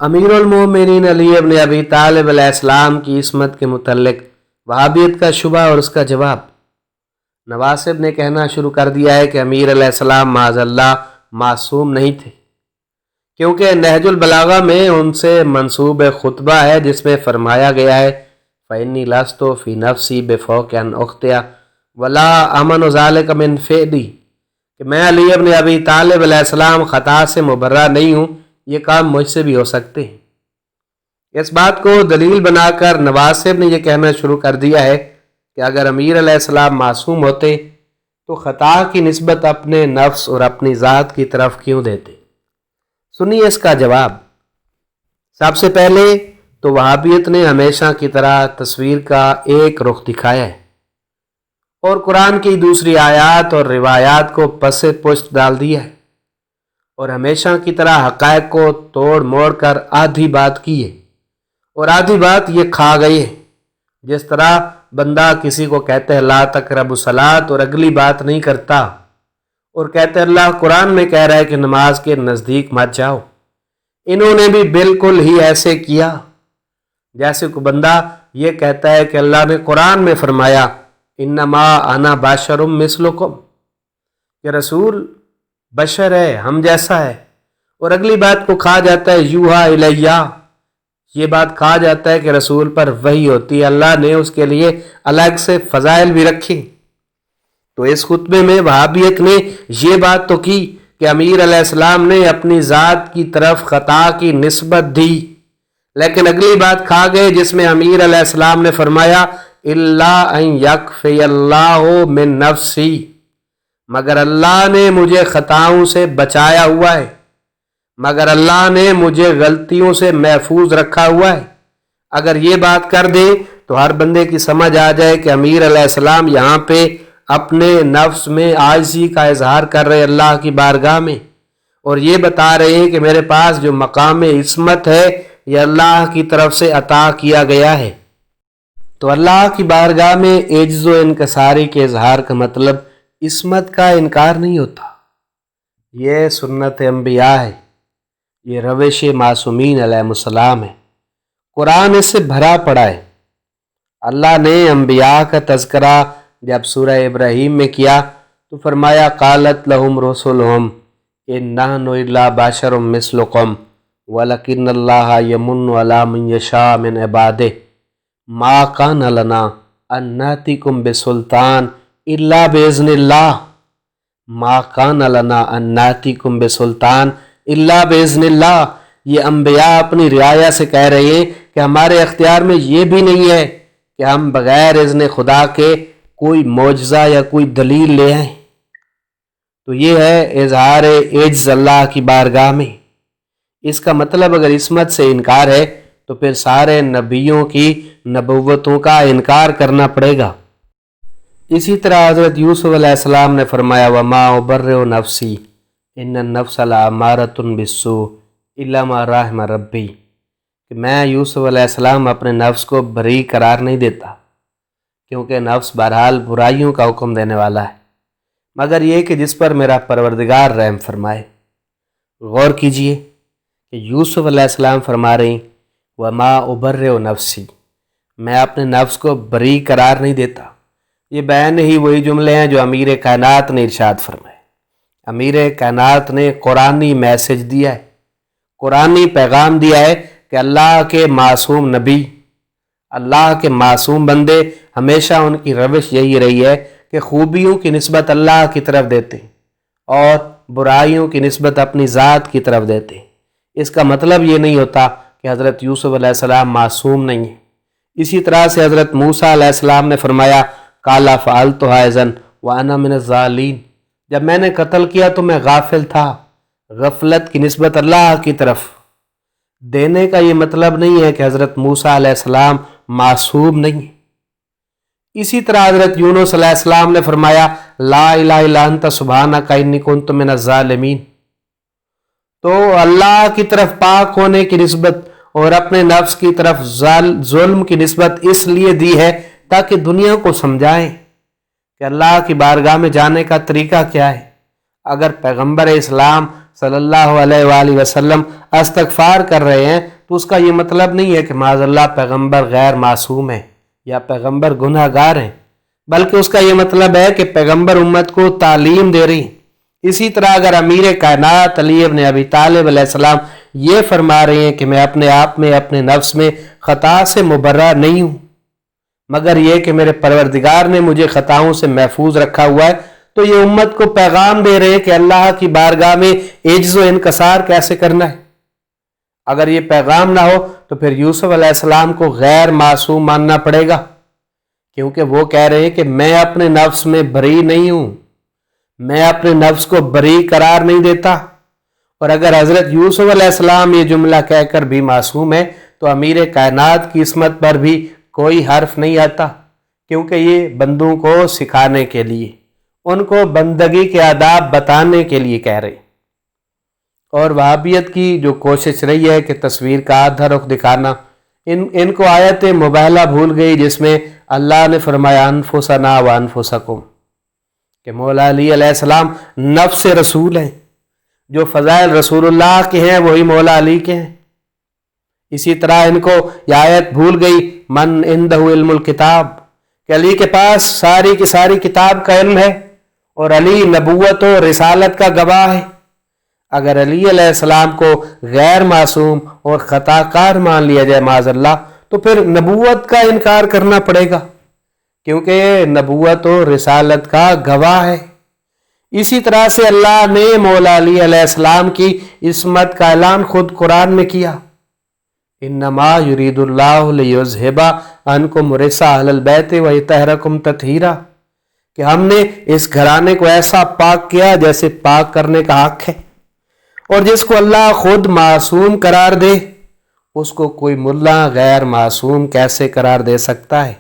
अमीरुल-मोमिनीन अली इब्न अबी तालिब अलैहिस्सलाम की इस्मत के मुतल्लिक वहाबियत का शुबा और उसका जवाब। नवासिब ने कहना शुरू कर दिया है कि अमीर अलैहिस्सलाम माज़अल्लाह मासूम नहीं थे, क्योंकि नहजुल बलागा में उनसे मंसूब खुतबा है जिसमें फरमाया गया है फ़इन्नी लस्तु फ़ी नफ्सी बिफ़ौक़ि अन उख़्तिया वला अमन ज़ालिका मिन फ़िअली, कि मैं अली इब्न अबी तालिब अलैहिस्सलाम ख़ता से मुबर्रा नहीं हूँ, ये काम मुझसे भी हो सकते हैं। इस बात को दलील बनाकर नवासिब ने यह कहना शुरू कर दिया है कि अगर अमीर अलैहिस्सलाम मासूम होते तो ख़ता की निस्बत अपने नफ्स और अपनी ज़ात की तरफ क्यों देते। सुनिए इसका जवाब। सबसे पहले तो वहाबियत ने हमेशा की तरह तस्वीर का एक रुख दिखाया है और कुरान की दूसरी आयत और रिवायात को पसे पुश्त डाल दिया है और हमेशा की तरह हक़ाइक़ को तोड़ मोड़ कर आधी बात की है और आधी बात ये खा गई है। जिस तरह बंदा किसी को कहते हैं ला तक़रबु सलात और अगली बात नहीं करता और कहते हैं अल्लाह कुरान में कह रहा है कि नमाज के नज़दीक मत जाओ, इन्होंने भी बिल्कुल ही ऐसे किया जैसे को बंदा ये कहता है कि अल्लाह ने कुरान में फरमाया इन्नमा अना बशरुम मिस्लुकुम, कि रसूल बशर है, हम जैसा है, और अगली बात को कहा जाता है यूहा इलैया, ये बात कहा जाता है कि रसूल पर वही होती है, अल्लाह ने उसके लिए अलग से फ़ज़ाइल भी रखी। तो इस खुतबे में वहाबियत ने ये बात तो की कि अमीर अलैहिस्सलाम ने अपनी ज़ात की तरफ ख़ता की निस्बत दी, लेकिन अगली बात खा गए जिसमें अमीर अलैहिस्सलाम ने फरमाया इल्ला अन यकफ़ियल्लाहु मिन नफ्सी, मगर अल्लाह ने मुझे ख़ताओं से बचाया हुआ है, मगर अल्लाह ने मुझे गलतियों से महफूज रखा हुआ है। अगर ये बात कर दे तो हर बंदे की समझ आ जाए कि अमीर अलैहिस्सलाम यहाँ पे अपने नफ्स में आजिज़ी का इजहार कर रहे अल्लाह की बारगाह में और ये बता रहे हैं कि मेरे पास जो मकाम इस्मत है ये अल्लाह की तरफ से अता किया गया है। तो अल्लाह की बारगाह में एज्ज़ व इनकसारी के इजहार का मतलब इस्मत का इनकार नहीं होता। ये सुन्नत अंबिया है, ये रविश मासूमीन अलैहिस्सलाम है, कुरान इससे भरा पड़ा है। अल्लाह ने अंबिया का तज़किरा जब सूरह इब्राहीम में किया तो फरमाया क़ालत लहुम रसूलुहुम इन्नहनु इल्ला बशरुम मिस्लुकुम वलकिन्नल्लाह यमुन्नु अला मन यशा मिन इबादिही मा कान लना अन नातिकुम बिसुल्तान इल्ला बिइज़्निल्लाह, मा कान लना अन नातिकुम बिसुल्तान इल्ला बिइज़्निल्लाह। ये अंबिया अपनी रियाया से कह रहे हैं कि हमारे अख्तियार में ये भी नहीं है कि हम बग़ैर इज़्न खुदा के कोई मौजज़ा या कोई दलील ले आएं। तो ये है इजहार एज्ज़ अल्लाह की बारगाह में। इसका मतलब अगर इस्मत से इनकार है तो फिर सारे नबियों की नबुव्वतों का इनकार करना पड़ेगा। इसी तरह हज़रत यूसुफ अलैहिस्सलाम ने फरमाया वमा उबर्रिउ नफ्सी इन्नन नफ्स लअम्मारतुन बिस्सू इल्ला मा रहम रब्बी, कि मैं यूसुफ अलैहिस्सलाम अपने नफ्स को बरी करार नहीं देता, क्योंकि नफ्स बहरहाल बुराइयों का हुक्म देने वाला है, मगर ये कि जिस पर मेरा परवरदिगार रहम फरमाए। गौर कीजिए कि यूसुफ अलैहिस्सलाम फरमा रही वमा उबर्रिउ नफ्सी, मैं अपने नफ्स को बरी करार नहीं देता। ये बयान ही वही जुमले हैं जो अमीर कायनात ने इरशाद फरमाए। अमीर कायनात ने कुरानी मैसेज दिया है, कुरानी पैगाम दिया है कि अल्लाह के मासूम नबी, अल्लाह के मासूम बंदे, हमेशा उनकी रविश यही रही है कि खूबियों की निस्बत अल्लाह की तरफ देते और बुराइयों की निस्बत अपनी ज़ात की तरफ देते। इसका मतलब ये नहीं होता कि हज़रत यूसुफ अलैहिस्सलाम मासूम नहीं है। इसी तरह से हज़रत मूसा अलैहिस्सलाम ने फरमाया काला फ़अल्तु हाइज़न व अना मिनज़ ज़ालिमीन, जब मैंने कत्ल किया तो मैं गाफिल था। गफलत की निस्बत अल्लाह की तरफ देने का ये मतलब नहीं है कि हज़रत मूसा अलैहिस्सलाम मासूम नहीं है। इसी तरह हज़रत यूनुस अलैहिस्सलाम ने फरमाया ला इलाहा इल्ला अंता सुब्हानका इन्नी कुन्तु मिनज़ ज़ालिमीन। तो अल्लाह की तरफ पाक होने की निस्बत और अपने नफ्स की तरफ जुल्म की निस्बत इसलिए दी है ताकि दुनिया को समझाएं कि अल्लाह की बारगाह में जाने का तरीका क्या है। अगर पैगंबर इस्लाम صلی اللہ علیہ وآلہ وسلم استغفار کر رہے ہیں تو اس کا یہ مطلب نہیں ہے کہ معاذ اللہ پیغمبر غیر معصوم ہیں یا پیغمبر گناہ گار ہیں، بلکہ اس کا یہ مطلب ہے کہ پیغمبر امت کو تعلیم دے رہی ہیں۔ اسی طرح اگر امیر کائنات علی ابن ابی طالب علیہ السلام یہ فرما رہے ہیں کہ میں اپنے آپ میں اپنے نفس میں خطا سے مبرہ نہیں ہوں، مگر یہ کہ میرے پروردگار نے مجھے خطاؤں سے محفوظ رکھا ہوا ہے، تو یہ امت کو پیغام دے رہے ہیں کہ اللہ کی بارگاہ میں عجز و انکسار کیسے کرنا ہے۔ اگر یہ پیغام نہ ہو تو پھر یوسف علیہ السلام کو غیر معصوم ماننا پڑے گا، کیونکہ وہ کہہ رہے ہیں کہ میں اپنے نفس میں بری نہیں ہوں، میں اپنے نفس کو بری قرار نہیں دیتا۔ اور اگر حضرت یوسف علیہ السلام یہ جملہ کہہ کر بھی معصوم ہے تو امیر کائنات کی عصمت پر بھی کوئی حرف نہیں آتا، کیونکہ یہ بندوں کو سکھانے کے لیے، ان کو بندگی کے آداب بتانے کے لیے کہہ رہے۔ اور وہابیت کی جو کوشش رہی ہے کہ تصویر کا آدھا رخ دکھانا، ان کو آیت مباہلہ بھول گئی جس میں اللہ نے فرمایا انفسنا وانفسکم، کہ مولا علی علیہ السلام نفس رسول ہیں، جو فضائل رسول اللہ کے ہیں وہی مولا علی کے ہیں۔ اسی طرح ان کو یہ آیت بھول گئی من عندہ علم الکتاب، کہ علی کے پاس ساری کی ساری کتاب کا علم ہے اور علی نبوت و رسالت کا گواہ ہے۔ اگر علی علیہ السلام کو غیر معصوم اور خطا کار مان لیا جائے معاذ اللہ، تو پھر نبوت کا انکار کرنا پڑے گا، کیونکہ یہ نبوت و رسالت کا گواہ ہے۔ اسی طرح سے اللہ نے مولا علی علیہ السلام کی عصمت کا اعلان خود قرآن میں کیا، انما یرید اللہ لیذھب عنکم رجس اہل البیت ویطہرکم تطہیرا، کہ ہم نے اس گھرانے کو ایسا پاک کیا جیسے پاک کرنے کا حق ہے۔ اور جس کو اللہ خود معصوم قرار دے اس کو کوئی ملا غیر معصوم کیسے قرار دے سکتا ہے؟